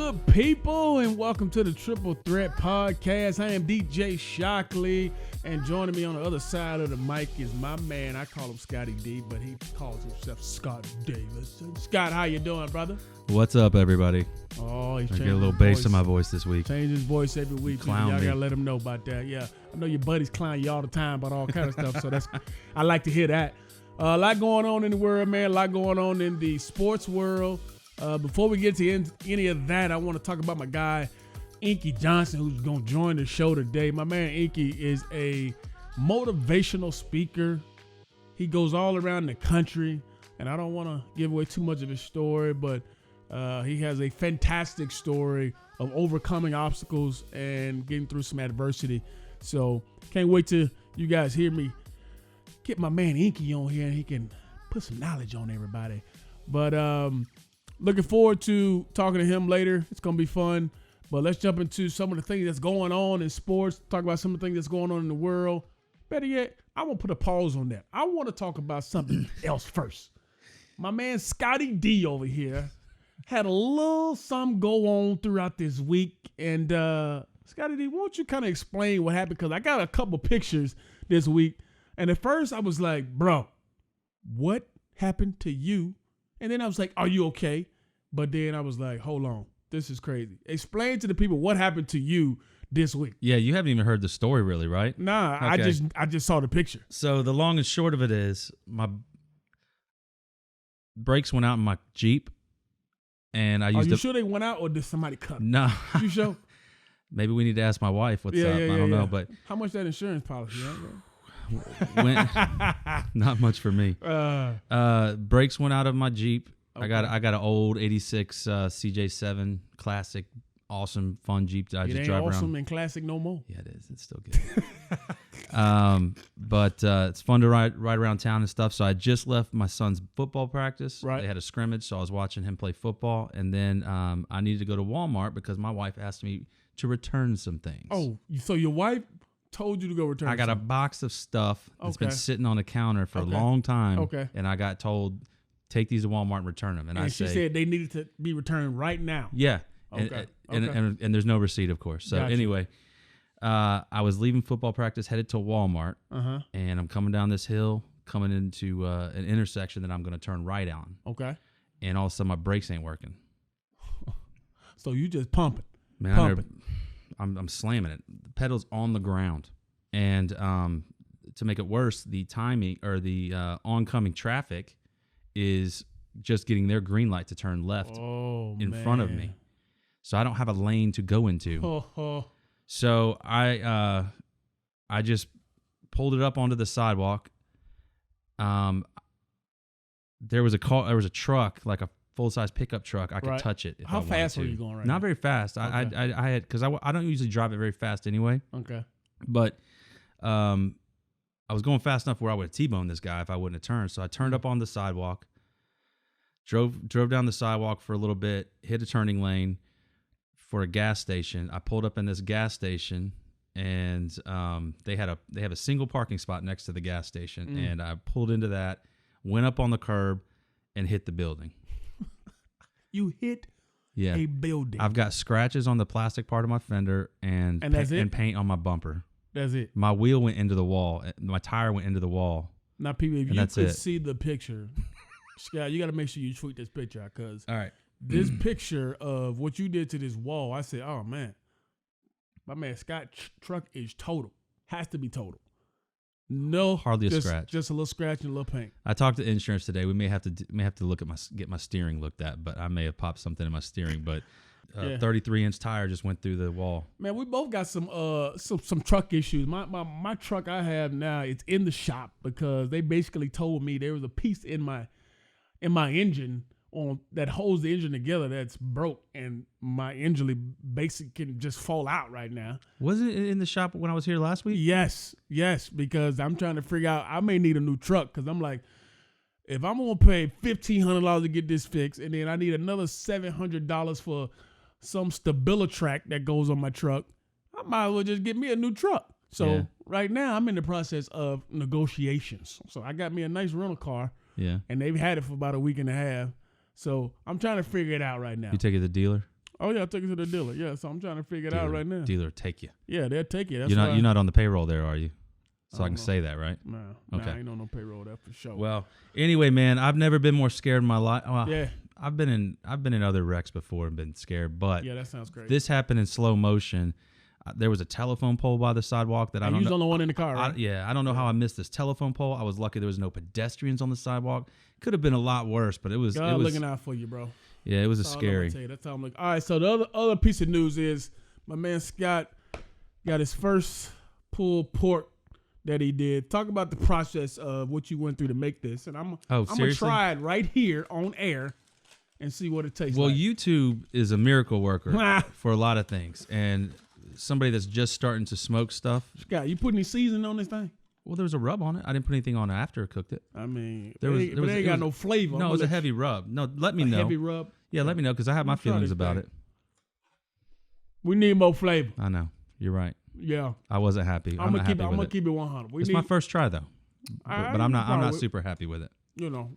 good, people, and welcome to the Triple Threat Podcast. I am DJ Shockley, and joining me on the other side of the mic is my man. I call him Scotty D, but he calls himself Scott Davis. Scott, how you doing, brother? What's up, everybody? Oh, he's I changing get a little bass in my voice this week. Change his voice every week. Clown Y'all me. gotta let him know about that. Yeah, I know your buddies clown you all the time about all kind of stuff, so that's I like to hear that. A lot going on in the world, man. A lot going on in the sports world. Before we get to any of that, I want to talk about my guy, Inky Johnson, who's going to join the show today. My man Inky is a motivational speaker. He goes all around the country, and I don't want to give away too much of his story, but he has a fantastic story of overcoming obstacles and getting through some adversity. So can't wait till you guys hear me get my man Inky on here, and he can put some knowledge on everybody. But looking forward to talking to him later. It's going to be fun. But let's jump into some of the things that's going on in sports, talk about some of the things that's going on in the world. Better yet, I want to put a pause on that. I want to talk about something else first. My man Scotty D over here had a little something go on throughout this week. And Scotty D, won't you kind of explain what happened? Because I got a couple pictures this week. And at first I was like, bro, what happened to you? And then I was like, are you okay? But then I was like, hold on. This is crazy. Explain to the people what happened to you this week. Yeah, you haven't even heard the story really, right? Nah, Okay. I just saw the picture. So the long and short of it is my brakes went out in my Jeep, and I Are used you sure they went out, or did somebody cut them? No. You sure? Maybe we need to ask my wife what's up. I don't know, but how much that insurance policy? went not much for me. Brakes went out of my Jeep. Okay. I got an old 86 CJ7 classic, awesome, fun Jeep that I It just ain't drive awesome around. and classic no more. Yeah, it is. It's still good. But it's fun to ride around town and stuff. So I just left my son's football practice. Right. They had a scrimmage, so I was watching him play football. And then I needed to go to Walmart because my wife asked me to return some things. Oh, so your wife told you to go return? I got a something. box of stuff that's been Okay. sitting on the counter for Okay. a long time. Okay. And I got told, take these to Walmart and return them. And I she said they needed to be returned right now. yeah. Okay. And there's no receipt, of course. So Gotcha. anyway, I was leaving football practice, headed to Walmart, and I'm coming down this hill, coming into an intersection that I'm going to turn right on. Okay. And all of a sudden, my brakes ain't working. So you just pumping. Man, I'm slamming it. The pedal's on the ground. And to make it worse, the timing or the oncoming traffic is just getting their green light to turn left in front of me. So I don't have a lane to go into. So I just pulled it up onto the sidewalk. There was a truck, like a full-size pickup truck. I could touch it if How I wanted fast to. were you going right Not now? very fast. Okay. I had, because I don't usually drive it very fast anyway. Okay. But I was going fast enough where I would have T-boned this guy if I wouldn't have turned. So I turned up on the sidewalk, drove down the sidewalk for a little bit, hit a turning lane for a gas station. I pulled up in this gas station, and they have a single parking spot next to the gas station, and I pulled into that, went up on the curb, and hit the building. You hit a building. I've got scratches on the plastic part of my fender and that's it? and paint on my bumper. That's it. My wheel went into the wall. My tire went into the wall. Now, people, if And you that's could it. see the picture, Scott, you got to make sure you tweet this picture out, because All right. this picture of what you did to this wall, I said, oh, man, my man Scott truck is total. Has to be total. No, Hardly a scratch. Just a little scratch and a little paint. I talked to insurance today. We may have to look at get my steering looked at, but I may have popped something in my steering. But 33-inch tire just went through the wall. Man, we both got some truck issues. My truck I have now, it's in the shop because they basically told me there was a piece in my engine that holds the engine together that's broke, and my engine basically can just fall out right now. Wasn't it in the shop when I was here last week? Yes, because I'm trying to figure out, I may need a new truck, because I'm like, if I'm going to pay $1,500 to get this fixed, and then I need another $700 for some StabiliTrak that goes on my truck, I might as well just get me a new truck. So right now I'm in the process of negotiations. So I got me a nice rental car, and they've had it for about a week and a half. So I'm trying to figure it out right now. You take it to the dealer? Oh yeah, I took it to the dealer. Yeah, so I'm trying to figure it out right now. Dealer take you. Yeah, they'll take you. That's You're not on the payroll there, are you? So I can know. say that, right? No, Okay. I ain't on no payroll there for sure. Well, anyway, man, I've never been more scared in my life. Well, yeah, I've been in other wrecks before and been scared, but yeah, that sounds great. this happened in slow motion. There was a telephone pole by the sidewalk that I don't know. You was the only one in the car, right? I don't know how I missed this telephone pole. I was lucky there was no pedestrians on the sidewalk. Could have been a lot worse, but it was. God looking out for you, bro. Yeah, it was That's scary. That's how I'm looking. All right, so the other piece of news is my man Scott got his first pulled pork that he did. Talk about the process of what you went through to make this, and I'm gonna try it right here on air and see what it tastes like. Well, YouTube is a miracle worker for a lot of things, and somebody that's just starting to smoke stuff. Scott, you put any seasoning on this thing? Well, there was a rub on it. I didn't put anything on it after I cooked it. I mean, there ain't got no flavor. No, it was a heavy rub. No, let me know. Heavy rub. Yeah, let me know because I have my feelings about it. We need more flavor. I know. You're right. Yeah. I wasn't happy. I'm gonna keep it 100. It's my first try though, but I'm not super happy with it. You know,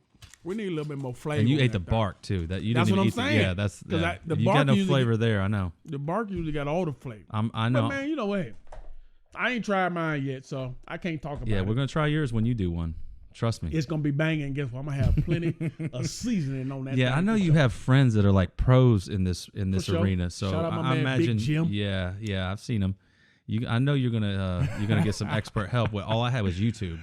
we need a little bit more flavor. And you ate the bark too. That's what I'm saying. Yeah, that's the you bark got no flavor there. I know. The bark usually got all the flavor. I know. But man, you know what? I ain't tried mine yet, so I can't talk about it. Yeah, we're gonna try yours when you do one. Trust me. It's gonna be banging. Guess what? I'm gonna have plenty of seasoning on that. Yeah, I know you have friends that are like pros in this arena. So shout out my I man, imagine. Big Jim. Yeah, I've seen him. I know you're gonna get some expert help. All I had was YouTube.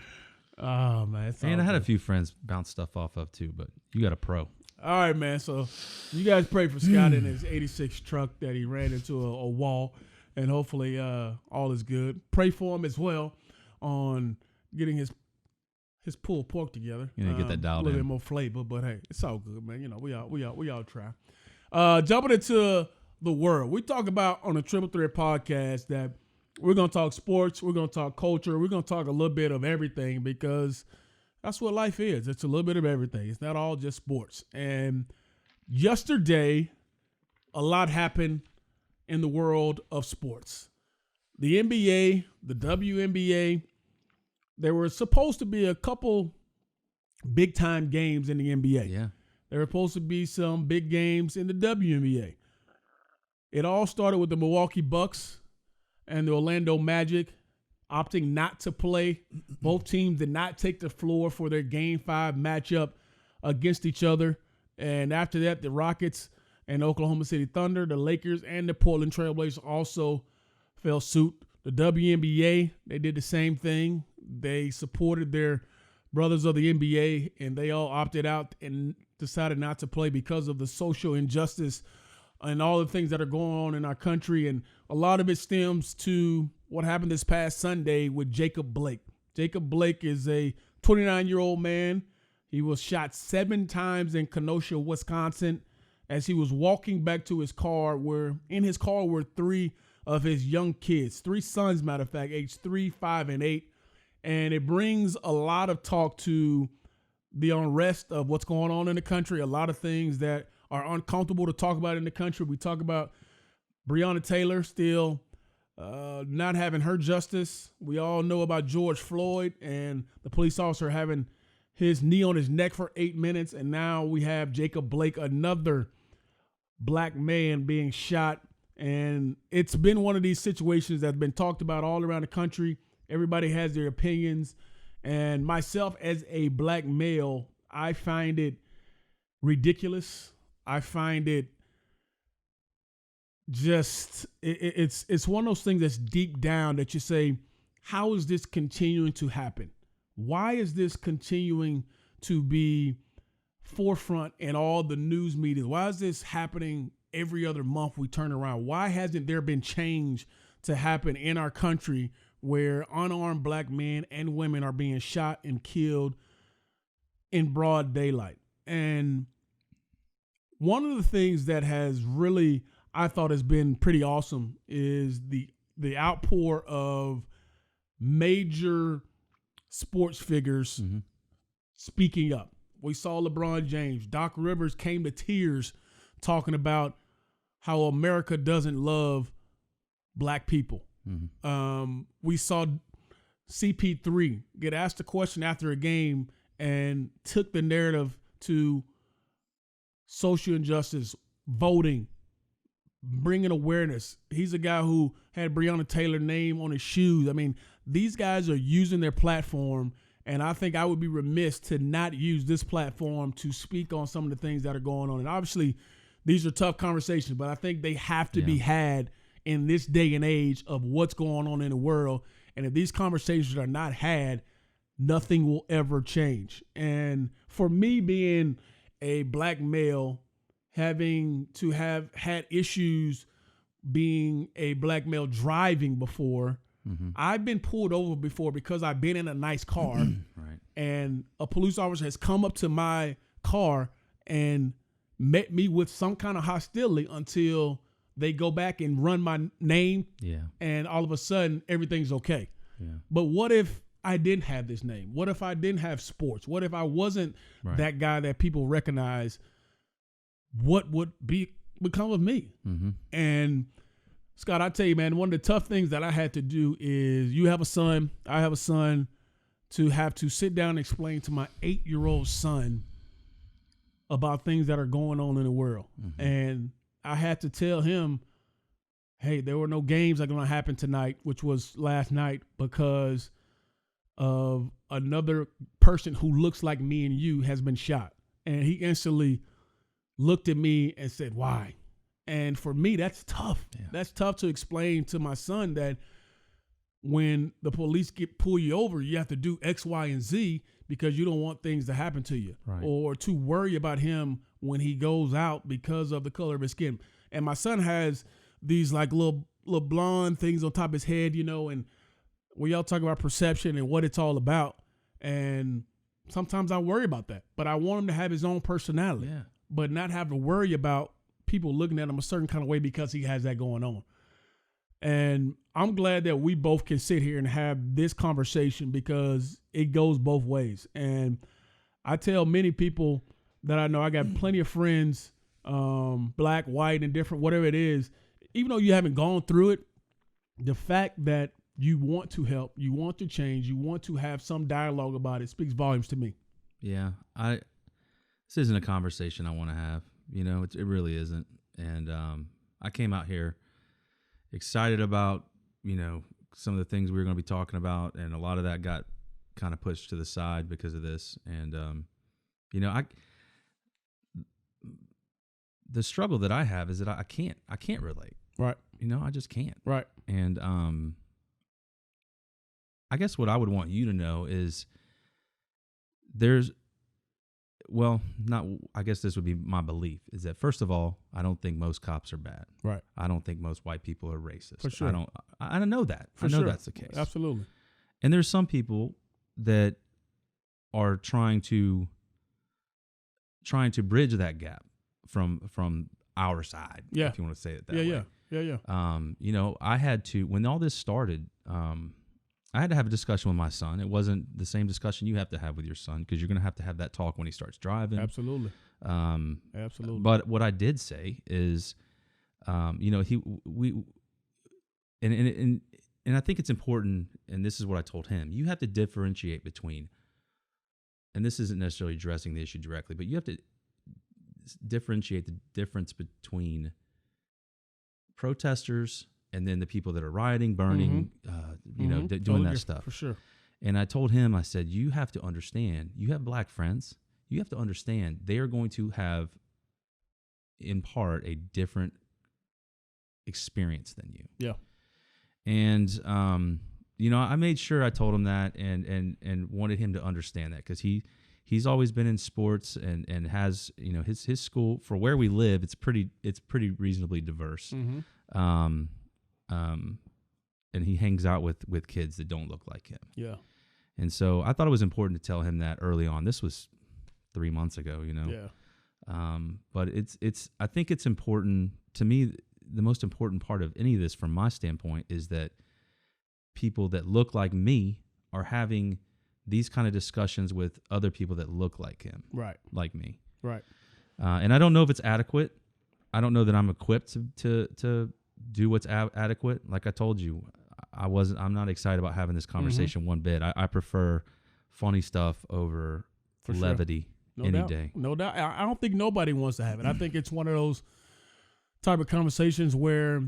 Oh man, and I had a few friends bounce stuff off of too, but you got a pro. All right, man. So you guys pray for Scott in his '86 truck that he ran into a wall, and hopefully all is good. Pray for him as well on getting his pulled pork together. You need to get that dialed in. A little bit more flavor, but hey, it's all good, man. You know, we all try. Jumping into the world, we talk about on the Triple Threat podcast that we're gonna talk sports, we're gonna talk culture, we're gonna talk a little bit of everything because that's what life is. It's a little bit of everything. It's not all just sports. And yesterday, a lot happened in the world of sports. The NBA, the WNBA. There were supposed to be a couple big-time games in the NBA. Yeah. There were supposed to be some big games in the WNBA. It all started with the Milwaukee Bucks and the Orlando Magic opting not to play. Both teams did not take the floor for their Game 5 matchup against each other. And after that, the Rockets and Oklahoma City Thunder, the Lakers, and the Portland Trailblazers also fell suit. The WNBA, they did the same thing. They supported their brothers of the NBA, and they all opted out and decided not to play because of the social injustice and all the things that are going on in our country. And a lot of it stems to what happened this past Sunday with Jacob Blake. Jacob Blake is a 29-year-old man. He was shot 7 times in Kenosha, Wisconsin, as he was walking back to his car, where in his car were 3 of his young kids, 3 sons, matter of fact, aged 3, 5, and 8. And it brings a lot of talk to the unrest of what's going on in the country, a lot of things that are uncomfortable to talk about in the country. We talk about Breonna Taylor still not having her justice. We all know about George Floyd and the police officer having his knee on his neck for 8 minutes. And now we have Jacob Blake, another black man being shot. And it's been one of these situations that's been talked about all around the country. Everybody has their opinions. And myself as a black male, I find it ridiculous. I find it just, it's one of those things that's deep down that you say, how is this continuing to happen? Why is this continuing to be forefront in all the news media? Why is this happening every other month we turn around? Why hasn't there been change to happen in our country where unarmed black men and women are being shot and killed in broad daylight? And one of the things that has really, I thought, has been pretty awesome is the outpour of major sports figures speaking up. We saw LeBron James. Doc Rivers came to tears talking about how America doesn't love black people. We saw CP3 get asked a question after a game and took the narrative to social injustice, voting, bringing awareness. He's a guy who had Breonna Taylor's name on his shoes. I mean, these guys are using their platform, and I think I would be remiss to not use this platform to speak on some of the things that are going on. And obviously, these are tough conversations, but I think they have to be had in this day and age of what's going on in the world. And if these conversations are not had, nothing will ever change. And for me, being a black male, having to have had issues being a black male driving before, I've been pulled over before because I've been in a nice car Right. and a police officer has come up to my car and met me with some kind of hostility until they go back and run my name. Yeah. And all of a sudden everything's okay. Yeah. But what if I didn't have this name? What if I didn't have sports? What if I wasn't that guy that people recognize? What would become of me? And Scott, I tell you, man, one of the tough things that I had to do is, you have a son, I have a son, to have to sit down and explain to my 8-year-old son about things that are going on in the world. And I had to tell him, hey, there were no games that are going to happen tonight, which was last night, because of another person who looks like me and you has been shot. And he instantly looked at me and said, why? And for me, that's tough. Yeah. That's tough to explain to my son that when the police pull you over, you have to do X, Y, and Z because you don't want things to happen to you, or to worry about him when he goes out because of the color of his skin. And my son has these like little blonde things on top of his head, you know, and we all talk about perception and what it's all about. And sometimes I worry about that, but I want him to have his own personality, but not have to worry about people looking at him a certain kind of way because he has that going on. And I'm glad that we both can sit here and have this conversation because it goes both ways. And I tell many people that I know, I got plenty of friends, black, white, and different, whatever it is, even though you haven't gone through it, the fact that you want to help, you want to change, you want to have some dialogue about it speaks volumes to me. Yeah. This isn't a conversation I want to have. You know, it really isn't. And I came out here excited about, you know, some of the things we were going to be talking about, and a lot of that got kind of pushed to the side because of this. And, you know, the struggle that I have is that I can't relate. Right. You know, I just can't. Right. And I guess what I would want you to know is I guess this would be my belief, is that first of all, I don't think most cops are bad. Right. I don't think most white people are racist. For sure. I know that. I know that's the case. Absolutely. And there's some people that are trying to bridge that gap from our side. Yeah. If you want to say it that way. Yeah. You know, I had to, when all this started, I had to have a discussion with my son. It wasn't the same discussion you have to have with your son, because you're going to have that talk when he starts driving. Absolutely. Absolutely. But what I did say is, you know, and I think it's important, and this is what I told him. You have to differentiate between, and this isn't necessarily addressing the issue directly, but you have to differentiate the difference between protesters and then the people that are rioting, burning, you know, doing that stuff. For sure. And I told him, I said, you have to understand, you have black friends. You have to understand they are going to have, in part, a different experience than you. Yeah. And, you know, I made sure I told him that and wanted him to understand that, because he's always been in sports and has, you know, his school, for where we live, it's pretty reasonably diverse. And he hangs out with kids that don't look like him. Yeah. And so I thought it was important to tell him that early on. This was 3 months ago, you know. Yeah. But I think it's important to me. The most important part of any of this, from my standpoint, is that people that look like me are having these kind of discussions with other people that look like him, right, like me, right. And I don't know if it's adequate. I don't know that I'm equipped to do what's adequate. Like I told you, I'm not excited about having this conversation one bit. I prefer funny stuff over levity any day. No doubt. I don't think nobody wants to have it. I think it's one of those type of conversations where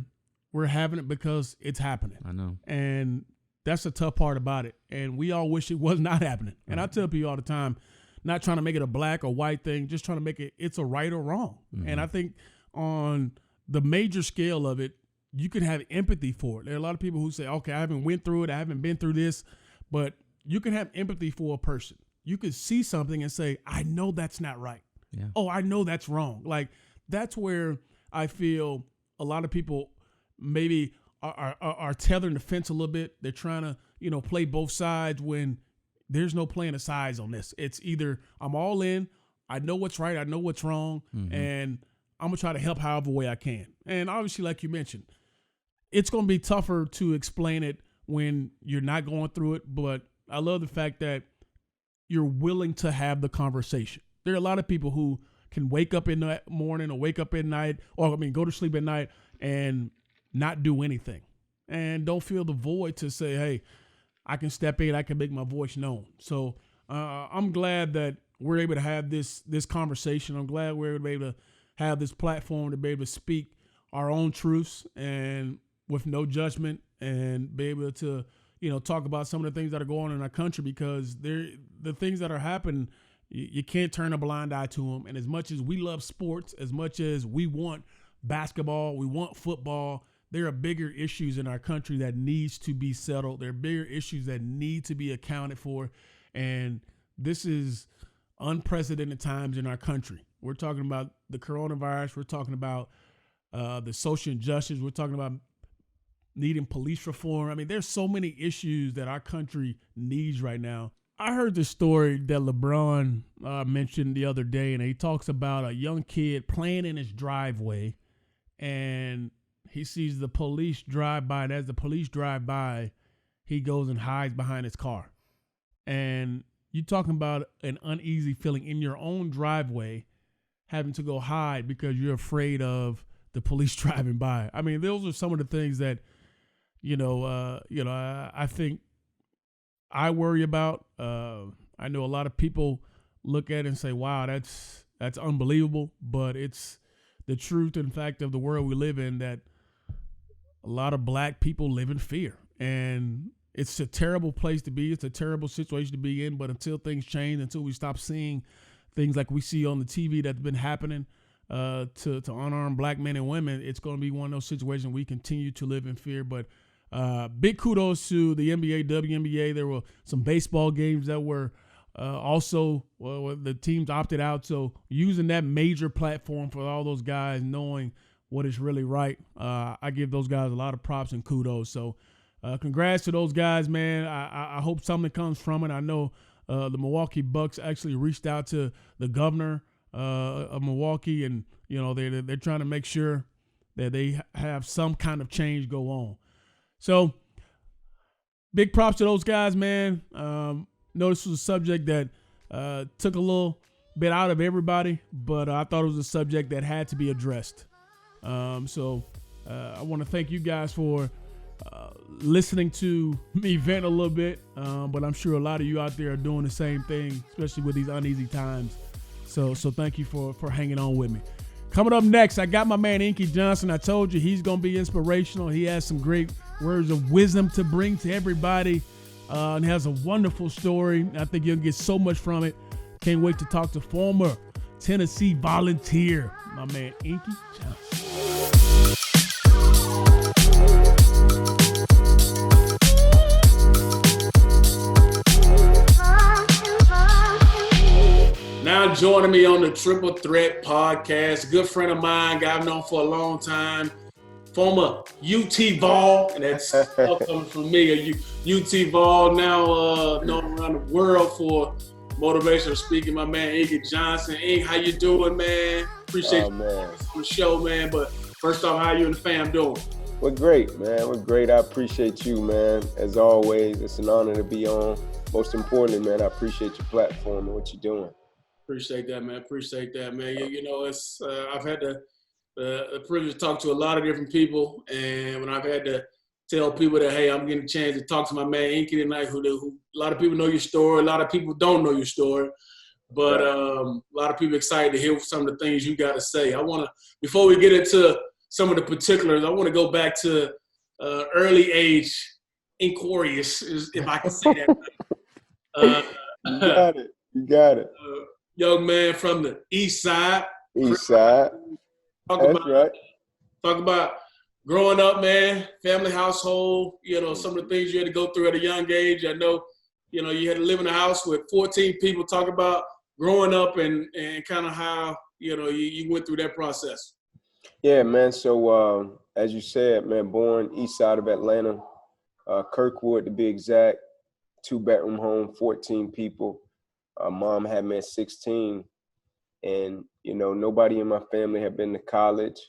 we're having it because it's happening. I know. And that's the tough part about it. And we all wish it was not happening. And I tell people all the time, not trying to make it a black or white thing, just trying to make it's a right or wrong. And I think on the major scale of it, you can have empathy for it. There are a lot of people who say, okay, I haven't went through it. I haven't been through this, but you can have empathy for a person. You could see something and say, I know that's not right. Yeah. Oh, I know that's wrong. Like, that's where I feel a lot of people maybe are tethering the fence a little bit. They're trying to, play both sides when there's no playing the sides on this. It's either I'm all in, I know what's right, I know what's wrong, and I'm going to try to help however way I can. And obviously, like you mentioned, it's going to be tougher to explain it when you're not going through it, but I love the fact that you're willing to have the conversation. There are a lot of people who can wake up in the morning or wake up at night, go to sleep at night and not do anything and don't feel the void to say, hey, I can step in, I can make my voice known. So I'm glad that we're able to have this conversation. I'm glad we're able to have this platform to be able to speak our own truths and with no judgment and be able to, talk about some of the things that are going on in our country, because the things that are happening, you can't turn a blind eye to them. And as much as we love sports, as much as we want basketball, we want football, there are bigger issues in our country that needs to be settled. There are bigger issues that need to be accounted for. And this is unprecedented times in our country. We're talking about the coronavirus. We're talking about the social injustice. We're talking about needing police reform. I mean, there's so many issues that our country needs right now. I heard this story that LeBron mentioned the other day, and he talks about a young kid playing in his driveway, and he sees the police drive by, and as the police drive by, he goes and hides behind his car. And you're talking about an uneasy feeling in your own driveway, having to go hide because you're afraid of the police driving by. I mean, those are some of the things that, I think I worry about. I know a lot of people look at it and say, wow, that's unbelievable. But it's the truth and fact of the world we live in, that a lot of black people live in fear. And it's a terrible place to be. It's a terrible situation to be in. But until things change, until we stop seeing things like we see on the TV that's been happening to unarmed black men and women, it's going to be one of those situations we continue to live in fear. But big kudos to the NBA, WNBA. There were some baseball games that were also the teams opted out. So using that major platform for all those guys, knowing what is really right, I give those guys a lot of props and kudos. So congrats to those guys, man. I hope something comes from it. I know the Milwaukee Bucks actually reached out to the governor of Milwaukee, and they're trying to make sure that they have some kind of change go on. So big props to those guys, man. Know this was a subject that took a little bit out of everybody, but I thought it was a subject that had to be addressed. So I want to thank you guys for listening to me vent a little bit, but I'm sure a lot of you out there are doing the same thing, especially with these uneasy times. So thank you for hanging on with me. Coming up next, I got my man Inky Johnson. I told you he's going to be inspirational. He has some great words of wisdom to bring to everybody, and has a wonderful story. I think you'll get so much from it. Can't wait to talk to former Tennessee Volunteer, my man Inky Johnson. Now joining me on the Triple Threat podcast, good friend of mine, guy I've known for a long time, former UT Vol, and that's coming from me, a UT Vol, now known around the world for motivational speaking, my man Inky Johnson. Ink, how you doing, man? Appreciate you on the show, man. But first off, how you and the fam doing? We're great, man. We're great. I appreciate you, man. As always, it's an honor to be on. Most importantly, man, I appreciate your platform and what you're doing. Appreciate that, man. It's I've had the privilege to talk to a lot of different people, and when I've had to tell people that, hey, I'm getting a chance to talk to my man Inky tonight, who a lot of people know your story, a lot of people don't know your story, but a lot of people excited to hear some of the things you got to say. I want to, before we get into some of the particulars. I want to go back to early age inquiries, if I can say that. You got it. You got it. Young man from the East Side. East Side. That's right. Talk about growing up, man, family household, some of the things you had to go through at a young age. I know, you had to live in a house with 14 people. Talk about growing up and kind of how, you went through that process. Yeah, man. So as you said, man, born east side of Atlanta, Kirkwood to be exact, 2-bedroom home, 14 people. Mom had me at 16. And, nobody in my family had been to college.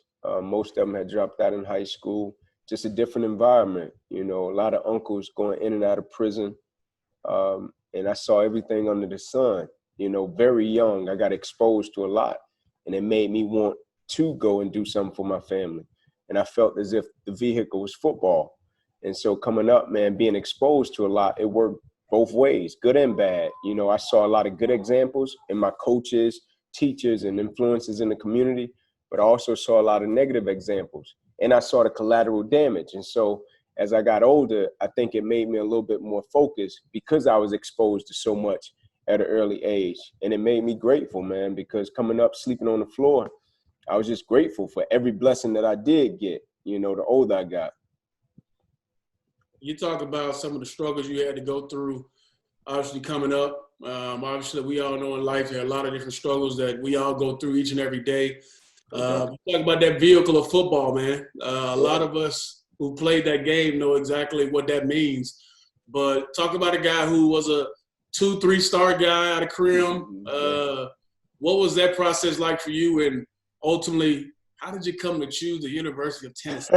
Most of them had dropped out in high school. Just a different environment. A lot of uncles going in and out of prison. And I saw everything under the sun. Very young, I got exposed to a lot. And it made me want to go and do something for my family. And I felt as if the vehicle was football. And so coming up, man, being exposed to a lot, it worked both ways, good and bad. I saw a lot of good examples in my coaches, teachers, and influences in the community, but I also saw a lot of negative examples. And I saw the collateral damage. And so as I got older, I think it made me a little bit more focused because I was exposed to so much at an early age. And it made me grateful, man, because coming up, sleeping on the floor, I was just grateful for every blessing that I did get, the older I got. You talk about some of the struggles you had to go through, obviously coming up. Obviously, we all know in life there are a lot of different struggles that we all go through each and every day. Talk about that vehicle of football, man. A lot of us who played that game know exactly what that means. But talk about a guy who was a 2-3-star guy out of Crim. What was that process like for you? And ultimately, how did you come to choose the University of Tennessee?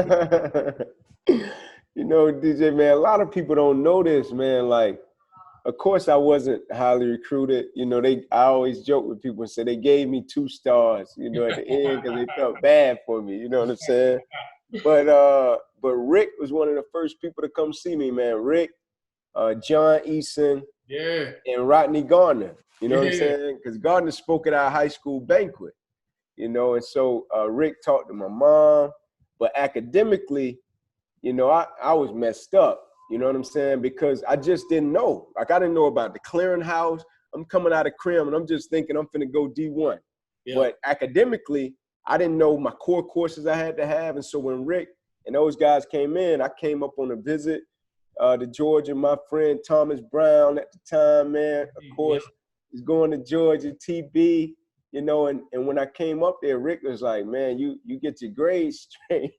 DJ, man, a lot of people don't know this, man. Like, of course, I wasn't highly recruited. I always joke with people and say they gave me 2 stars, at the end because they felt bad for me. You know what I'm saying? But Rick was one of the first people to come see me, man. Rick, John Eason, and Rodney Gardner. You know what I'm saying? Because Gardner spoke at our high school banquet. And so Rick talked to my mom, but academically, I was messed up. You know what I'm saying? Because I just didn't know. Like, I didn't know about the clearinghouse. I'm coming out of Crim, and I'm just thinking I'm finna go D1. Yeah. But academically, I didn't know my core courses I had to have. And so when Rick and those guys came in, I came up on a visit to Georgia. My friend Thomas Brown at the time, man, of course, he's going to Georgia, TB, and when I came up there, Rick was like, man, you get your grades straight.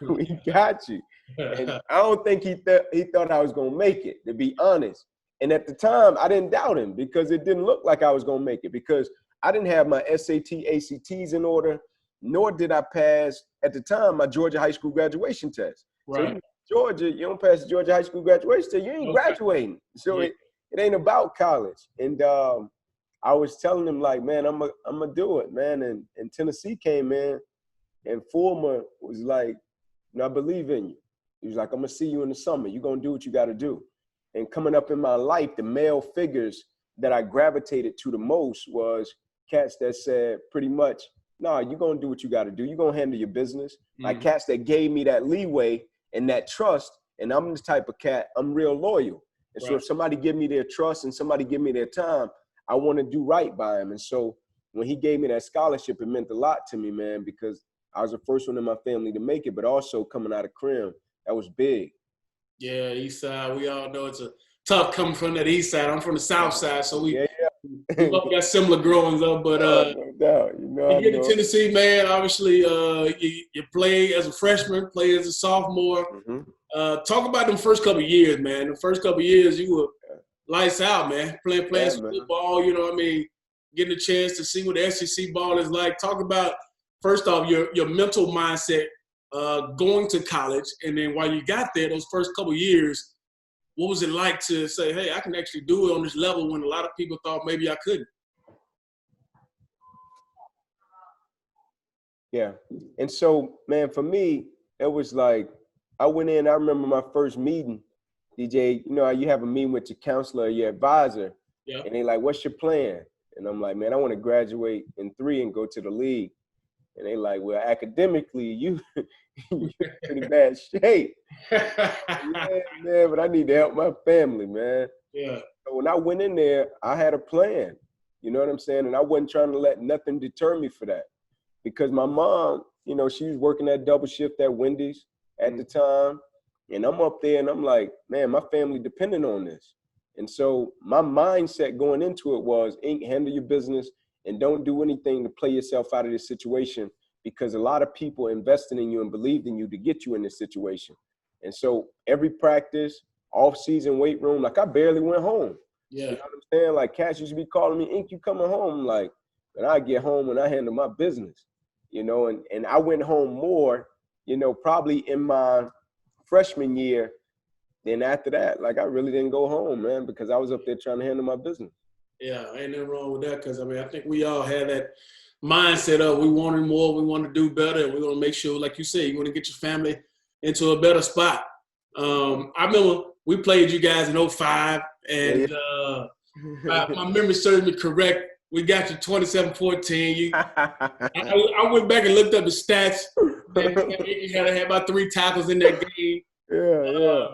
We got you. And I don't think he thought I was going to make it, to be honest. And at the time, I didn't doubt him because it didn't look like I was going to make it because I didn't have my SAT, ACTs in order, nor did I pass, at the time, my Georgia high school graduation test. Right. So Georgia, you don't pass the Georgia high school graduation test, you ain't graduating. So it ain't about college. And I was telling him, like, man, I'm gonna do it, man. And Tennessee came in, and Fulmer was like, I believe in you. He was like, I'm going to see you in the summer. You're going to do what you got to do. And coming up in my life, the male figures that I gravitated to the most was cats that said pretty much, nah, you're going to do what you got to do. You're going to handle your business. Like cats that gave me that leeway and that trust. And I'm the type of cat, I'm real loyal. And so if somebody give me their trust and somebody give me their time, I want to do right by them. And so when he gave me that scholarship, it meant a lot to me, man, because I was the first one in my family to make it, but also coming out of Crim, that was big. Yeah, East Side, we all know it's a tough coming from that East Side. I'm from the South Side, so we both got similar growings up. But no doubt. You get to Tennessee, man. Obviously, you play as a freshman, play as a sophomore. Talk about them first couple of years, man. The first couple of years, you were lights out, man. Playing some football. Getting a chance to see what the SEC ball is like. Talk about, first off, your mental mindset going to college, and then while you got there, those first couple years, what was it like to say, hey, I can actually do it on this level when a lot of people thought maybe I couldn't? Yeah. And so, man, for me, it was like, I went in, I remember my first meeting, DJ, you have a meeting with your counselor, your advisor, and they like, what's your plan? And I'm like, man, I want to graduate in 3 and go to the league. And they like, well, academically, you're in pretty bad shape. Yeah, man, but I need to help my family, man. Yeah. So when I went in there, I had a plan. You know what I'm saying? And I wasn't trying to let nothing deter me for that. Because my mom, you know, she was working that double shift at Wendy's at the time. And I'm up there and I'm like, man, my family depended on this. And so my mindset going into it was, Ink, handle your business and don't do anything to play yourself out of this situation, because a lot of people invested in you and believed in you to get you in this situation. And so every practice, off-season weight room, like I barely went home. Yeah. You know what I'm saying? Like Cash used to be calling me, Ink, you coming home? Like, and I get home and I handle my business, you know, and I went home more, you know, probably in my freshman year. Then after that, like I really didn't go home, man, because I was up there trying to handle my business. Yeah, ain't nothing wrong with that, because, I mean, I think we all had that mindset of we wanted more, we want to do better, and we want to make sure, like you said, you want to get your family into a better spot. I remember we played you guys in 05, and my memory serves me correct. We got you 27-14. I went back and looked up the stats. And you had about 3 tackles in that game. Yeah.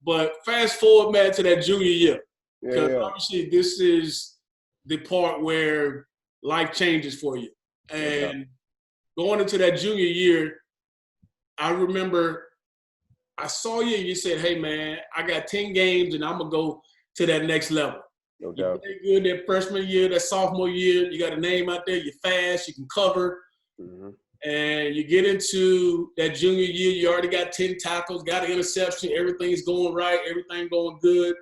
But fast forward, man, to that junior year. Because Yeah. obviously this is the part where life changes for you. And going into that junior year, I remember I saw you and you said, hey, man, I got 10 games and I'm going to go to that next level. No You doubt. play good that freshman year, that sophomore year. You got a name out there. You're fast. You can cover. Mm-hmm. And you get into that junior year, you already got 10 tackles, got an interception, everything's going right, everything going good.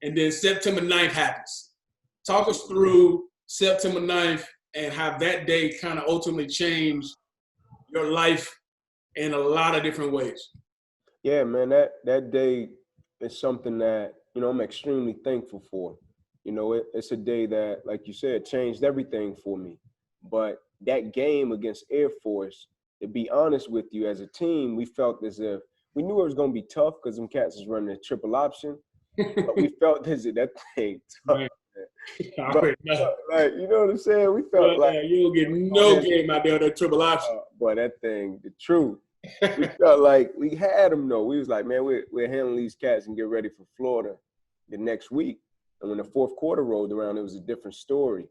And then September 9th happens. Talk us through September 9th and how that day kind of ultimately changed your life in a lot of different ways. Yeah, man, that day is something that, you know, I'm extremely thankful for. You know, it's a day that, like you said, changed everything for me. But that game against Air Force, to be honest with you, as a team, we felt as if we knew it was going to be tough because them cats was running a triple option. But we felt as if that thing tough. Right. But, like, you know what I'm saying? We felt like you don't get no game out there, that triple option. Boy, that thing, the truth. We felt like we had them though. We was like, man, we're handling these cats and get ready for Florida the next week. And when the fourth quarter rolled around, it was a different story.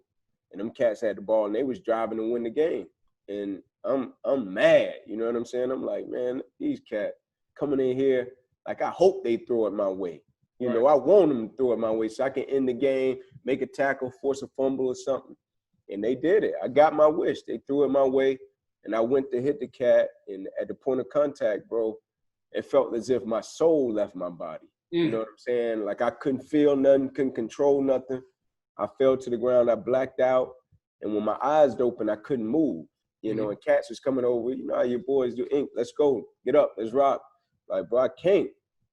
And them cats had the ball and they was driving to win the game. And I'm mad, you know what I'm saying? I'm like, man, these cats coming in here, like I hope they throw it my way. You know, I want them to throw it my way so I can end the game, make a tackle, force a fumble or something. And they did it. I got my wish. They threw it my way. And I went to hit the cat, and at the point of contact, bro, it felt as if my soul left my body. You know what I'm saying? Like I couldn't feel nothing, couldn't control nothing. I fell to the ground, I blacked out. And when my eyes opened, I couldn't move. You know, and cats was coming over, you know how your boys do, Ink, let's go, get up, let's rock. Like, bro, I can't.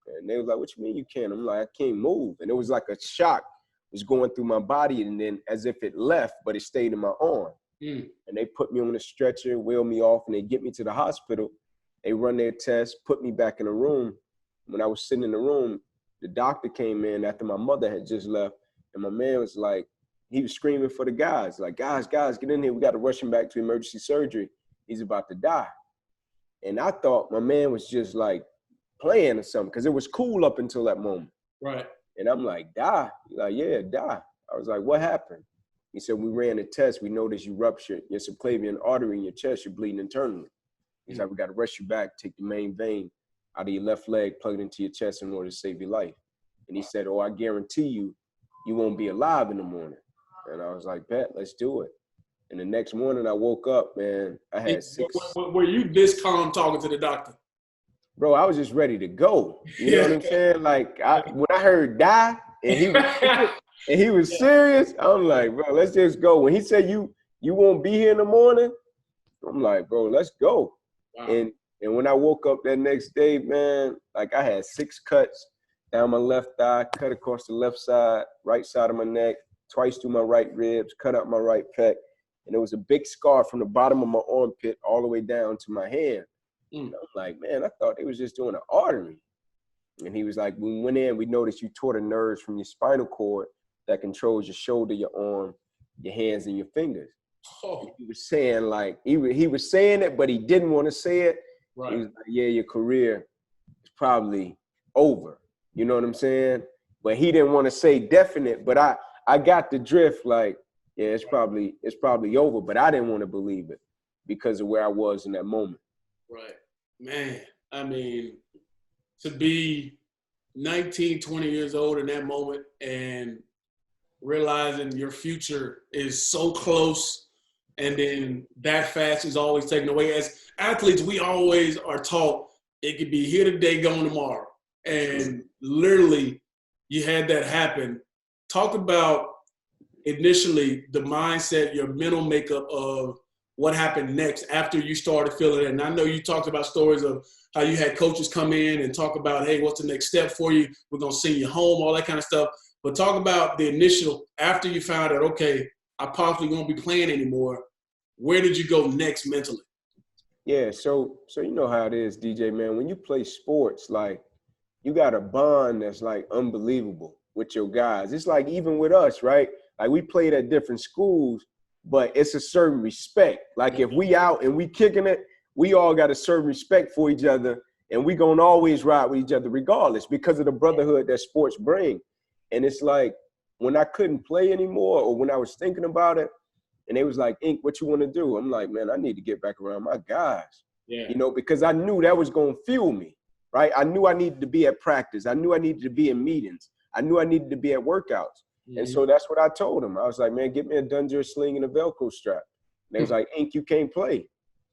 And they was like, what you mean you can't? I'm like, I can't move. And it was like a shock was going through my body, and then as if it left, but it stayed in my arm. And they put me on a stretcher, wheel me off, and they get me to the hospital. They run their tests, put me back in the room. When I was sitting in the room, the doctor came in after my mother had just left, and my man was like, he was screaming for the guys, like, guys, get in here. We got to rush him back to emergency surgery. He's about to die. And I thought my man was just like playing or something, because it was cool up until that moment. Right. And I'm like, die? He's like, yeah, die. I was like, what happened? He said, we ran a test. We noticed you ruptured your subclavian artery in your chest. You're bleeding internally. He's like, we got to rush you back, take the main vein out of your left leg, plug it into your chest in order to save your life. And he said, oh, I guarantee you, you won't be alive in the morning. And I was like, bet, let's do it. And the next morning I woke up, man, I had 6. Were you this calm talking to the doctor? Bro, I was just ready to go. You know what I'm saying? Like, when I heard die, and he was serious, I'm like, bro, let's just go. When he said you won't be here in the morning, I'm like, bro, let's go. Wow. And when I woke up that next day, man, like I had 6 cuts down my left thigh, cut across the left side, right side of my neck, twice through my right ribs, cut out my right pec. And there was a big scar from the bottom of my armpit all the way down to my hand. And I'm like, man, I thought they was just doing an artery. And he was like, when we went in, we noticed you tore the nerves from your spinal cord that controls your shoulder, your arm, your hands, and your fingers. Oh. He was saying like he was saying it, but he didn't want to say it. Right. He was like, yeah, your career is probably over. You know what I'm saying? But he didn't want to say definite. But I got the drift. Like, yeah, it's probably over. But I didn't want to believe it because of where I was in that moment. Right, man. I mean, to be 19, 20 years old in that moment and realizing your future is so close and then that fast is always taken away. As athletes, we always are taught it could be here today, gone tomorrow. And literally, you had that happen. Talk about initially the mindset, your mental makeup of what happened next after you started feeling it. And I know you talked about stories of how you had coaches come in and talk about, hey, what's the next step for you? We're going to send you home, all that kind of stuff. But talk about the initial, after you found out, okay, I possibly won't be playing anymore. Where did you go next mentally? Yeah, so you know how it is, DJ, man. When you play sports, like, you got a bond that's like unbelievable with your guys. It's like even with us, right? Like we played at different schools, but it's a certain respect. Like if we out and we kicking it, we all got a certain respect for each other, and we gonna always ride with each other regardless because of the brotherhood that sports bring. And it's like when I couldn't play anymore or when I was thinking about it, and they was like, Ink, what you want to do? I'm like, man, I need to get back around my guys. Yeah. You know, because I knew that was going to fuel me, right? I knew I needed to be at practice. I knew I needed to be in meetings. I knew I needed to be at workouts. Mm-hmm. And so that's what I told them. I was like, man, get me a Dungeon sling and a Velcro strap. And they was like, Ink, you can't play.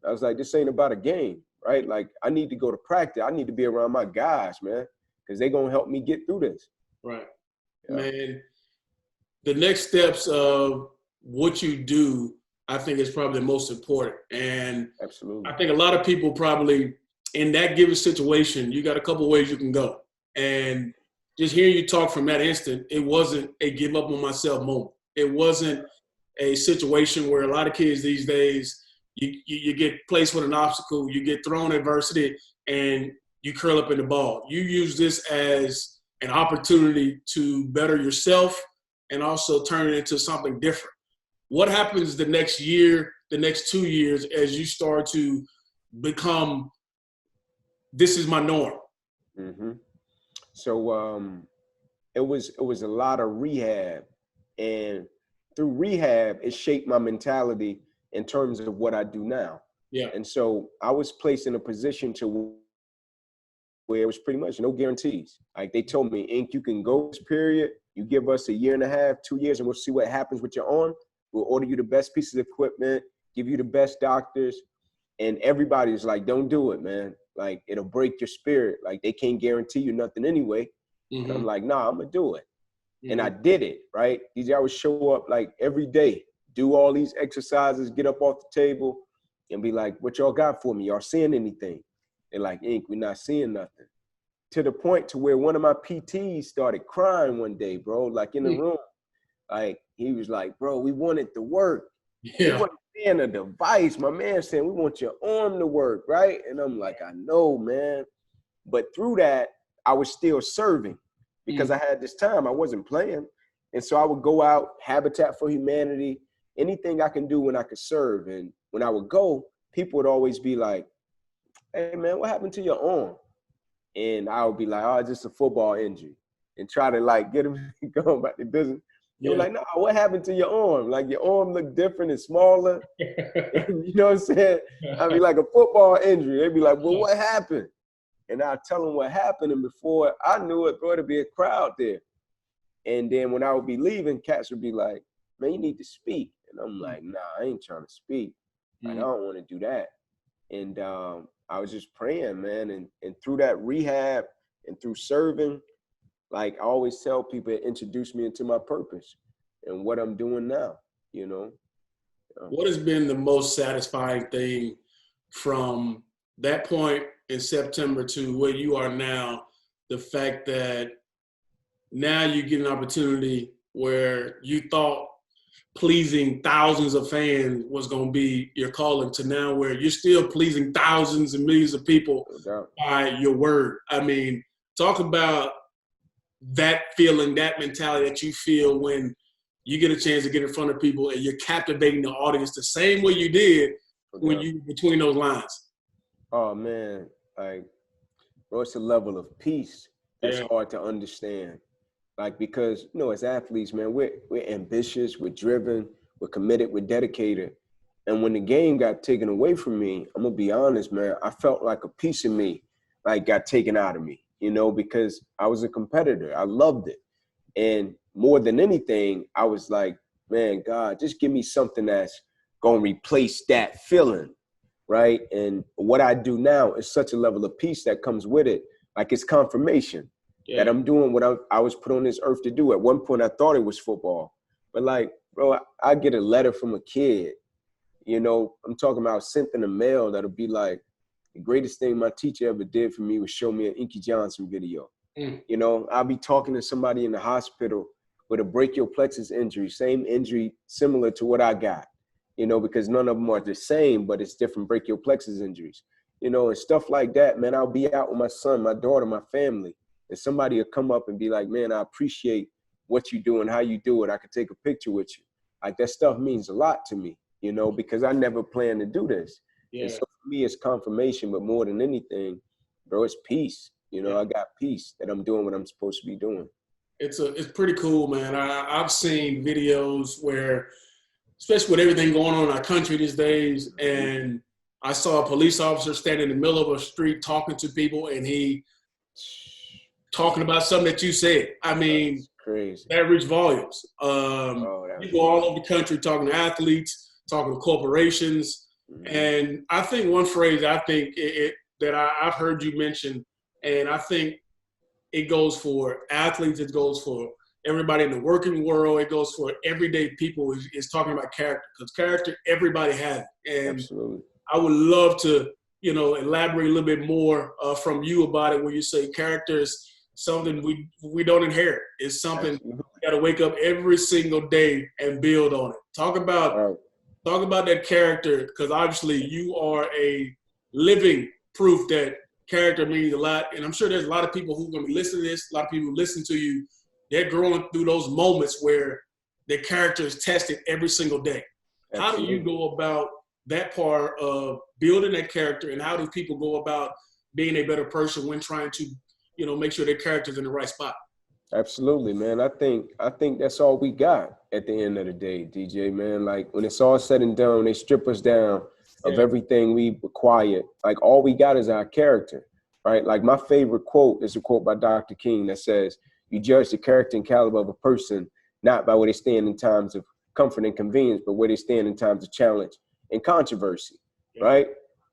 I was like, this ain't about a game, right? Like, I need to go to practice. I need to be around my guys, man, because they're going to help me get through this. Right. Yeah. Man, the next steps of what you do, I think is probably the most important. And absolutely, I think a lot of people probably in that given situation, you got a couple ways you can go. And just hearing you talk from that instant, it wasn't a give up on myself moment. It wasn't a situation where a lot of kids these days, you get placed with an obstacle, you get thrown adversity, and you curl up in the ball. You use this as an opportunity to better yourself and also turn it into something different. What happens the next year, the next 2 years, as you start to become, this is my norm? Mm-hmm. So it was a lot of rehab, and through rehab, it shaped my mentality in terms of what I do now. Yeah. And so I was placed in a position to where it was pretty much no guarantees. Like they told me, Ink, you can go this period, you give us 1.5 years, 2 years, and we'll see what happens with your arm. We'll order you the best pieces of equipment, give you the best doctors. And everybody's like, don't do it, man. Like, it'll break your spirit. Like, they can't guarantee you nothing anyway. Mm-hmm. And I'm like, nah, I'm going to do it. Mm-hmm. And I did it, right? These guys would show up like every day, do all these exercises, get up off the table and be like, what y'all got for me? Y'all seeing anything? They're like, Ink, we're not seeing nothing. To the point to where one of my PTs started crying one day, bro, like in the room. Like, he was like, bro, we want it to work. Yeah. We wasn't seeing a device. My man saying, we want your arm to work, right? And I'm like, I know, man. But through that, I was still serving because I had this time. I wasn't playing. And so I would go out, Habitat for Humanity, anything I can do when I could serve. And when I would go, people would always be like, hey, man, what happened to your arm? And I would be like, oh, just a football injury, and try to like get them going about the business. They were like, no, what happened to your arm? Like, your arm looked different and smaller. And, you know what I'm saying? I'd be like, a football injury. They'd be like, well, what happened? And I'd tell them what happened. And before I knew it, bro, there'd be a crowd there. And then when I would be leaving, cats would be like, man, you need to speak. And I'm like, nah, I ain't trying to speak. Like, I don't want to do that. And I was just praying, man. And through that rehab and through serving, like I always tell people, it introduced me into my purpose and what I'm doing now, you know. What has been the most satisfying thing from that point in September to where you are now? The fact that now you get an opportunity where you thought pleasing thousands of fans was going to be your calling, to now where you're still pleasing thousands and millions of people by your word. I mean, talk about that feeling, that mentality that you feel when you get a chance to get in front of people and you're captivating the audience the same way you did when you between those lines. Oh man, like, bro, it's a level of peace that's hard to understand. Like, because, you know, as athletes, man, we're ambitious, we're driven, we're committed, we're dedicated. And when the game got taken away from me, I'm gonna be honest, man, I felt like a piece of me, like, got taken out of me, you know, because I was a competitor. I loved it. And more than anything, I was like, man, God, just give me something that's gonna replace that feeling, right? And what I do now is such a level of peace that comes with it. Like, it's confirmation that I'm doing what I was put on this earth to do. At one point, I thought it was football. But like, bro, I get a letter from a kid, you know, I'm talking about sent in the mail that'll be like, the greatest thing my teacher ever did for me was show me an Inky Johnson video. You know, I'll be talking to somebody in the hospital with a brachial plexus injury, same injury similar to what I got, you know, because none of them are the same, but it's different brachial plexus injuries, you know, and stuff like that, man. I'll be out with my son, my daughter, my family, and somebody will come up and be like, man, I appreciate what you do and how you do it. I could take a picture with you. Like, that stuff means a lot to me, you know, because I never planned to do this. And so for me, it's confirmation, but more than anything, bro, it's peace. You know, I got peace that I'm doing what I'm supposed to be doing. It's pretty cool, man. I've seen videos where, especially with everything going on in our country these days, and I saw a police officer standing in the middle of a street talking to people, and he talking about something that you said. I mean, crazy. That reached volumes. You go all over the country talking to athletes, talking to corporations, and I think one phrase that I've heard you mention, and I think it goes for athletes, it goes for everybody in the working world, it goes for everyday people, is talking about character. Because character, everybody has it. And absolutely. I would love to, you know, elaborate a little bit more from you about it, when you say character is something we don't inherit. It's something absolutely. we got to wake up every single day and build on it. Talk about that character, because obviously you are a living proof that character means a lot. And I'm sure there's a lot of people who are going to be listening to this, a lot of people who listen to you, they're growing through those moments where their character is tested every single day. Absolutely. How do you go about that part of building that character, and how do people go about being a better person when trying to, you know, make sure their character's in the right spot? Absolutely, man. I think that's all we got at the end of the day, DJ, man. Like, when it's all said and done, they strip us down of everything we acquired. Like, all we got is our character, right? Like, my favorite quote is a quote by Dr. King that says, you judge the character and caliber of a person not by where they stand in times of comfort and convenience, but where they stand in times of challenge and controversy, right?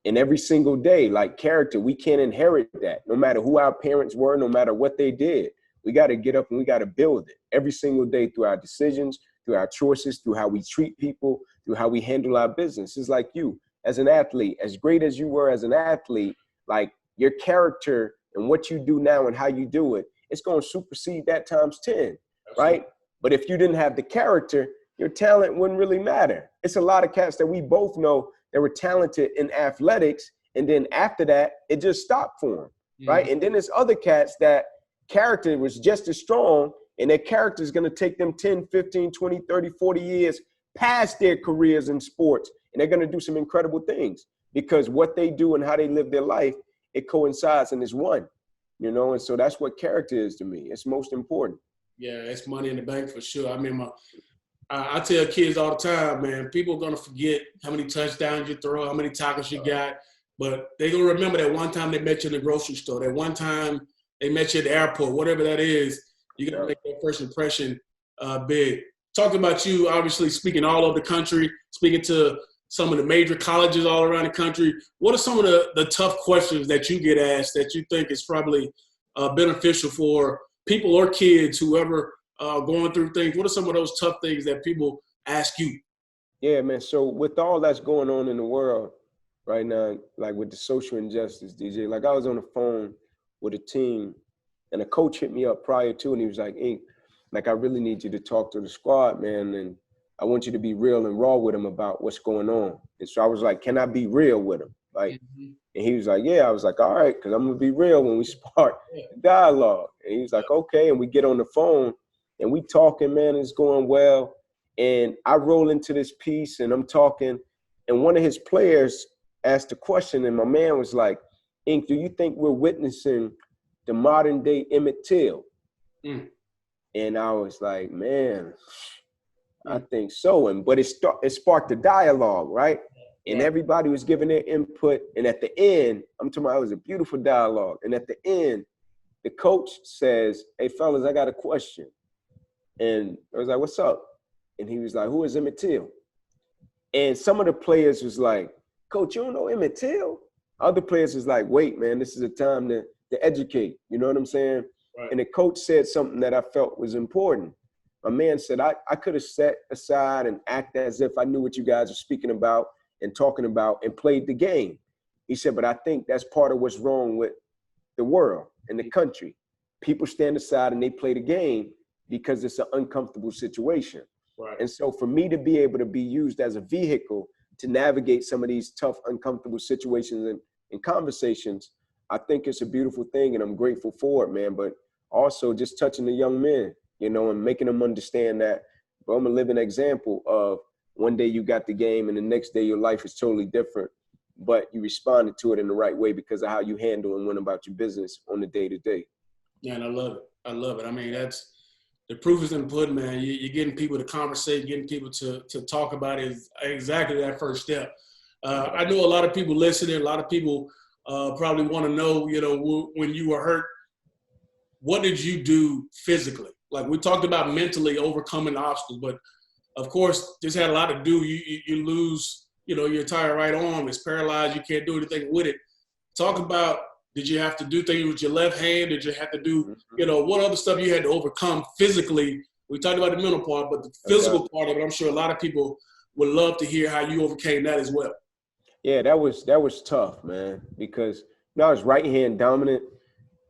And every single day, like, character, we can't inherit that. No matter who our parents were, no matter what they did, we got to get up and we got to build it every single day through our decisions, through our choices, through how we treat people, through how we handle our business. It's like you, as an athlete, as great as you were as an athlete, like, your character and what you do now and how you do it, it's going to supersede that times 10, right? But if you didn't have the character, your talent wouldn't really matter. It's a lot of cats that we both know that were talented in athletics, and then after that, it just stopped for them, right? And then there's other cats that character was just as strong, and their character is going to take them 10, 15, 20, 30, 40 years past their careers in sports, and they're going to do some incredible things because what they do and how they live their life, it coincides and is one, you know? And so that's what character is to me. It's most important. Yeah, it's money in the bank for sure. I mean, I tell kids all the time, man, people are going to forget how many touchdowns you throw, how many tackles you got, but they're going to remember that one time they met you in the grocery store, that one time they met you at the airport, whatever that is. You got to make that first impression big. Talking about you, obviously speaking all over the country, speaking to some of the major colleges all around the country. What are some of the tough questions that you get asked that you think is probably beneficial for people or kids, whoever going through things? What are some of those tough things that people ask you? Yeah, man. So with all that's going on in the world right now, like with the social injustice, DJ, like, I was on the phone with a team, and a coach hit me up prior to, and he was like, Ink, like, I really need you to talk to the squad, man, and I want you to be real and raw with them about what's going on. And so I was like, can I be real with him? Like, and he was like, yeah. I was like, all right, because I'm going to be real when we start dialogue. And he was like, okay. And we get on the phone, and we talking, man, it's going well. And I roll into this piece and I'm talking, and one of his players asked a question, and my man was like, Ink, do you think we're witnessing the modern day Emmett Till? And I was like, man, I think so. But it sparked a dialogue, right? And everybody was giving their input. And at the end, I'm talking about, it was a beautiful dialogue. And at the end, the coach says, hey, fellas, I got a question. And I was like, what's up? And he was like, who is Emmett Till? And some of the players was like, Coach, you don't know Emmett Till? Other players was like, wait, man, this is a time to educate. You know what I'm saying? Right. And the coach said something that I felt was important. My man said, I could have sat aside and acted as if I knew what you guys are speaking about and talking about and played the game. He said, but I think that's part of what's wrong with the world and the country. People stand aside and they play the game because it's an uncomfortable situation. Right. And so for me to be able to be used as a vehicle to navigate some of these tough, uncomfortable situations and conversations, I think it's a beautiful thing, and I'm grateful for it, man. But also just touching the young men, you know, and making them understand that, bro, I'm a living example of one day you got the game and the next day your life is totally different, but you responded to it in the right way because of how you handle and went about your business on the day-to-day. Yeah, and I love it. I love it. I mean, that's the proof is in the pudding, man. You're getting people to conversate, getting people to talk about it is exactly that first step. I know a lot of people listening, a lot of people probably want to know, you know, when you were hurt, what did you do physically? Like we talked about mentally overcoming obstacles, but of course, this had a lot to do. You lose, you know, your entire right arm. It's paralyzed. You can't do anything with it. Talk about, did you have to do things with your left hand? Did you have to do, you know, what other stuff you had to overcome physically? We talked about the mental part, but the physical part of it, I'm sure a lot of people would love to hear how you overcame that as well. Yeah, that was tough, man, because you know, I was right hand dominant,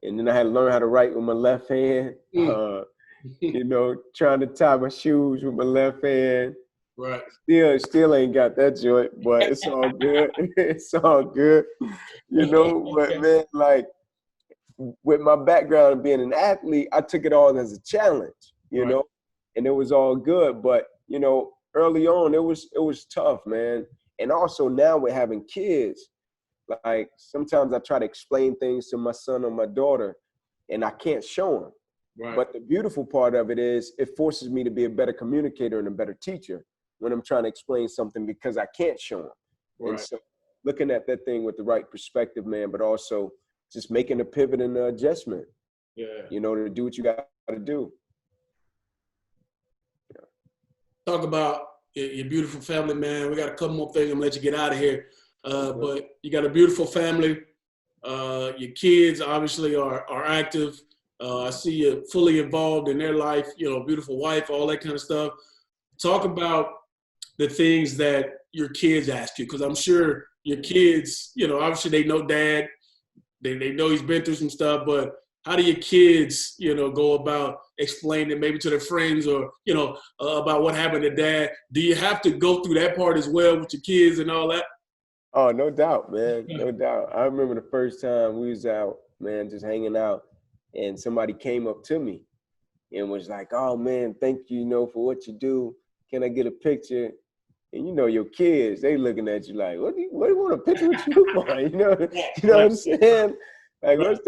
and then I had to learn how to write with my left hand. You know, trying to tie my shoes with my left hand. Right. Still ain't got that joint, but it's all good. It's all good. You know, but man, like with my background of being an athlete, I took it all as a challenge, you know, and it was all good. But, you know, early on, it was tough, man. And also now with having kids, like sometimes I try to explain things to my son or my daughter and I can't show them. Right. But the beautiful part of it is it forces me to be a better communicator and a better teacher when I'm trying to explain something because I can't show them. Right. And so looking at that thing with the right perspective, man, but also just making a pivot and an adjustment, you know, to do what you got to do. Yeah. Talk about your beautiful family, man. We got a couple more things. I'm gonna let you get out of here. But you got a beautiful family. Your kids obviously are active. I see you fully involved in their life, you know, beautiful wife, all that kind of stuff. Talk about the things that your kids ask you, because I'm sure your kids, you know, obviously they know dad, they know he's been through some stuff, but how do your kids, you know, go about explaining maybe to their friends or, you know, about what happened to dad? Do you have to go through that part as well with your kids and all that? Oh, no doubt, man, no doubt. I remember the first time we was out, man, just hanging out, and somebody came up to me and was like, oh, man, thank you, you know, for what you do. Can I get a picture? And, you know, your kids, they looking at you like, what do you want a picture with you for? You know what I'm saying? Like, what's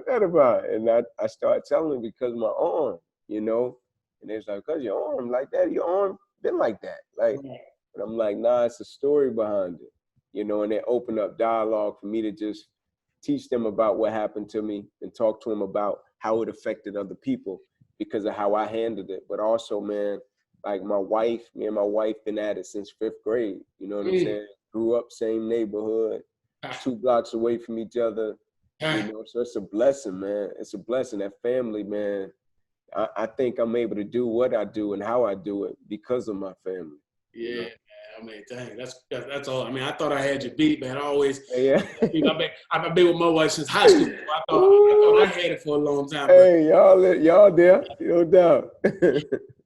that about? And I started telling them because of my arm, you know? And they was like, because your arm like that, your arm been like that. Like, and I'm like, nah, it's a story behind it, you know? And they opened up dialogue for me to just teach them about what happened to me and talk to them about how it affected other people because of how I handled it. But also, man, like me and my wife been at it since 5th grade. You know what I'm saying? Grew up same neighborhood, 2 blocks away from each other. You know, so it's a blessing, man. It's a blessing. That family, man. I think I'm able to do what I do and how I do it because of my family. Yeah, you know? Man. I mean, dang, that's all. I mean, I thought I had you beat, man. I always, I've been with my wife since high school. I thought I had it for a long time. Hey, y'all there, no doubt.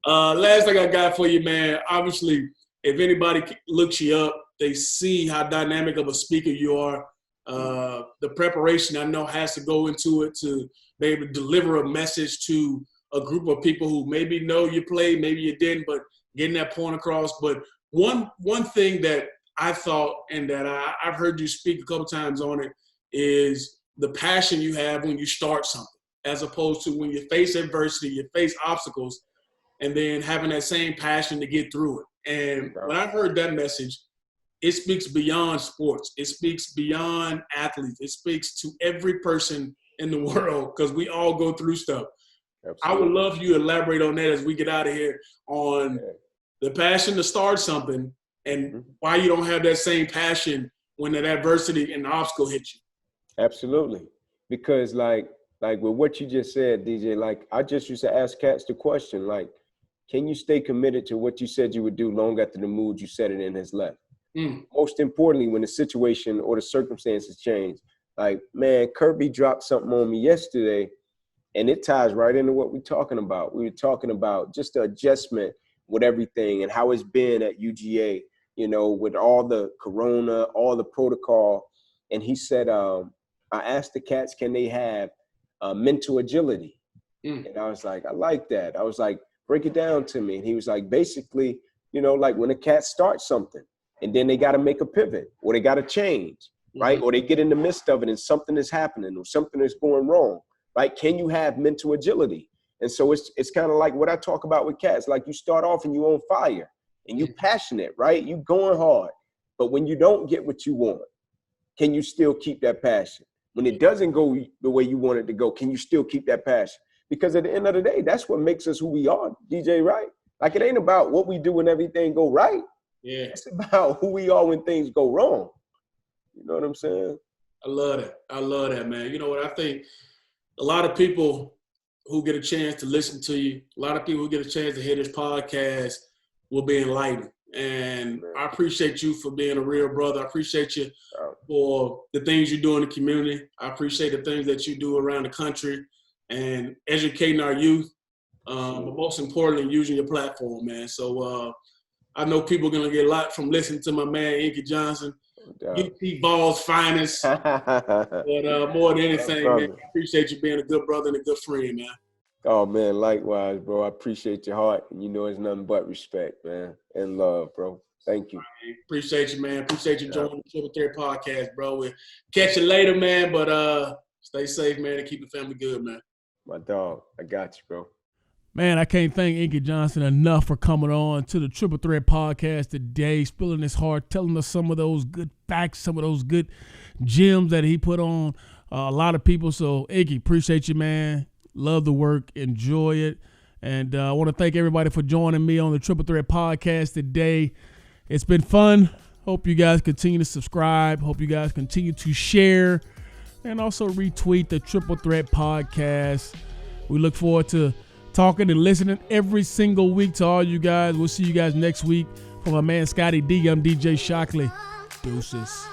Last thing I got for you, man. Obviously, if anybody looks you up, they see how dynamic of a speaker you are. The preparation I know has to go into it to be able to deliver a message to a group of people who maybe know you played, maybe you didn't, but getting that point across. But one thing that I thought, and that I've heard you speak a couple times on it, is the passion you have when you start something, as opposed to when you face adversity, you face obstacles, and then having that same passion to get through it. And when I heard that message, it speaks beyond sports. It speaks beyond athletes. It speaks to every person in the world, because we all go through stuff. Absolutely. I would love for you to elaborate on that as we get out of here, on the passion to start something and why you don't have that same passion when that adversity and the obstacle hit you. Absolutely. Because like with what you just said, DJ, like I just used to ask cats the question, like, can you stay committed to what you said you would do long after the mood you set it in has left? Most importantly, when the situation or the circumstances change. Like, man, Kirby dropped something on me yesterday, and it ties right into what we're talking about. We were talking about just the adjustment with everything and how it's been at UGA, you know, with all the corona, all the protocol. And he said, I asked the cats, can they have mental agility? And I was like, I like that. I was like, break it down to me. And he was like, basically, you know, like when a cat starts something and then they got to make a pivot or they got to change, right? Or they get in the midst of it and something is happening or something is going wrong, right? Can you have mental agility? And so it's kind of like what I talk about with cats. Like you start off and you on fire and you passionate, right? You going hard. But when you don't get what you want, can you still keep that passion? When it doesn't go the way you want it to go, can you still keep that passion? Because at the end of the day, that's what makes us who we are, DJ, right? Like it ain't about what we do when everything go right. Yeah. It's about who we are when things go wrong. You know what I'm saying? I love that. I love that, man. You know what? I think a lot of people who get a chance to listen to you, a lot of people who get a chance to hear this podcast will be enlightened. And I appreciate you for being a real brother. I appreciate you for the things you do in the community. I appreciate the things that you do around the country and educating our youth, but most importantly, using your platform, man. So I know people are going to get a lot from listening to my man, Inky Johnson, UT Ball's finest. But more than anything, man, I appreciate you being a good brother and a good friend, man. Oh, man, likewise, bro. I appreciate your heart. And you know it's nothing but respect, man, and love, bro. Thank you. Appreciate you, man. Appreciate you joining the Triple Threat Podcast, bro. We'll catch you later, man, but stay safe, man, and keep the family good, man. My dog. I got you, bro. Man, I can't thank Inky Johnson enough for coming on to the Triple Threat Podcast today, spilling his heart, telling us some of those good facts, some of those good gems that he put on a lot of people. So, Inky, appreciate you, man. Love the work. Enjoy it. And I want to thank everybody for joining me on the Triple Threat Podcast today. It's been fun. Hope you guys continue to subscribe. Hope you guys continue to share and also retweet the Triple Threat Podcast. We look forward to talking and listening every single week to all you guys. We'll see you guys next week. For my man Scotty D, I'm DJ Shockley. Deuces.